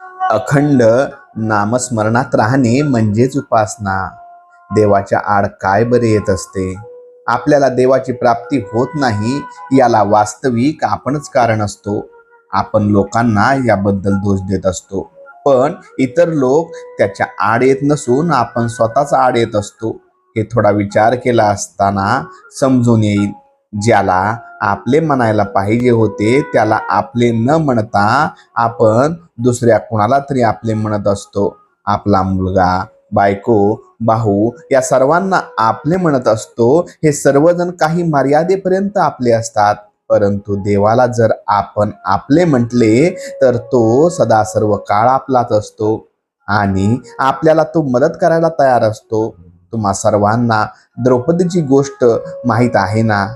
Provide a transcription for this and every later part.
अखंड नामस्मरणात राहणे म्हणजेच उपासना. देवाच्या आड काय बरे येत असते? आपल्याला देवाची प्राप्ती होत नाही याला वास्तविक आपणच कारण असतो. आपण लोकांना याबद्दल दोष देत असतो, पण इतर लोक त्याच्या आड येत नसून आपण स्वतःच आड येत असतो. हे थोडा विचार केला असताना समजून येईल. ज्याला आपले म्हणायला पाहिजे होते त्याला आपले न म्हणता आपण दुसऱ्या कुणाला तरी आपले म्हणत असतो. आपला मुलगा, बायको, भाऊ या सर्वांना आपले म्हणत असतो. हे सर्वजण काही मर्यादेपर्यंत आपले असतात, परंतु देवाला जर आपण आपले म्हटले तर तो सदा सर्व काळ आपलाच असतो आणि आपल्याला तो मदत करायला तयार असतो. तुम्हा सर्वांना द्रौपदीची गोष्ट माहीत आहे ना?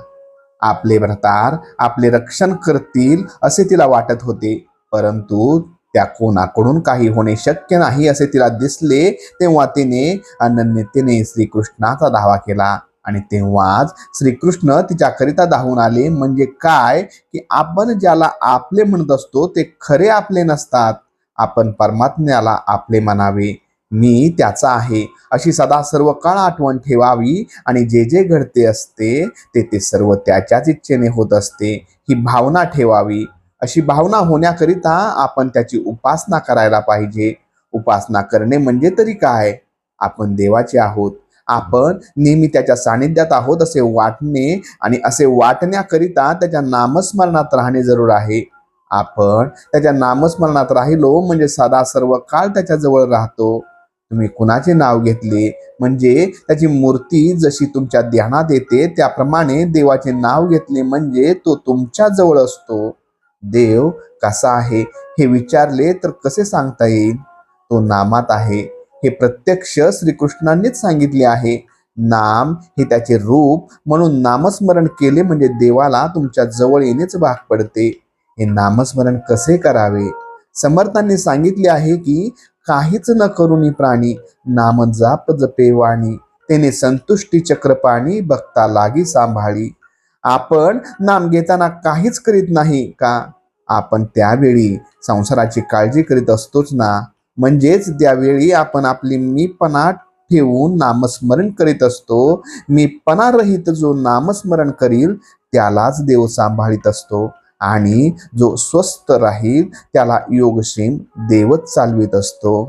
आपले भ्रातार आपले रक्षण करतील असे तिला वाटत होते, परंतु त्या कोणाकडून काही होणे शक्य नाही असे तिला दिसले. तेव्हा तिने अनन्यतेने श्रीकृष्णाचा धावा केला आणि तेव्हाच श्रीकृष्ण तिच्याकरिता धावून आले. म्हणजे काय की आपण ज्याला आपले म्हणत असतो ते खरे आपले नसतात. आपण परमात्म्याला आपले म्हणावे. मी त्याचा आहे अशी सदा सर्व काळ आठवण ठेवावी आणि जे जे घडते असते ते सर्व त्याच्याच इच्छेने होत असते ही भावना ठेवावी. अशी भावना होण्याकरिता आपण त्याची उपासना करायला पाहिजे. उपासना करणे म्हणजे तरी काय? आपण देवाचे आहोत, आपण नेहमी त्याच्या सानिध्यात आहोत असे वाटणे आणि असे वाटण्याकरिता त्याच्या नामस्मरणात राहणे जरूर आहे. आपण त्याच्या नामस्मरणात राहिलो म्हणजे सदा सर्व काळ त्याच्या जवळ राहतो. तुम्ही कुणाचे नाव घेतले म्हणजे त्याची मूर्ती जशी तुमच्या ध्यानात येते त्याप्रमाणे देवाचे नाव घेतले म्हणजे तो तुमच्या जवळ असतो. देव कसा आहे हे विचारले तर कसे सांगता येईल? तो नामात आहे हे प्रत्यक्ष श्रीकृष्णांनीच सांगितले आहे. नाम हे त्याचे रूप म्हणून नामस्मरण केले म्हणजे देवाला तुमच्या जवळ येणेच भाग पडते. हे नामस्मरण कसे करावे? समर्थांनी सांगितले आहे की काहीच न करुनी प्राणी नाम जाप जपे वाणी तेने संतुष्टी चक्रपाणी भक्ता लागी सांभाळी. आपण नाम घेताना काहीच करीत नाही का? आपण त्यावेळी संसाराची काळजी करीत असतोच ना. म्हणजेच त्यावेळी आपण आपली मीपणा ठेवून नामस्मरण करीत असतो. मीपणा रहित जो नामस्मरण करील त्यालाच देव सांभाळीत असतो आणि जो स्वस्थ राहील त्याला योगक्षेम देवच चालवित असतो.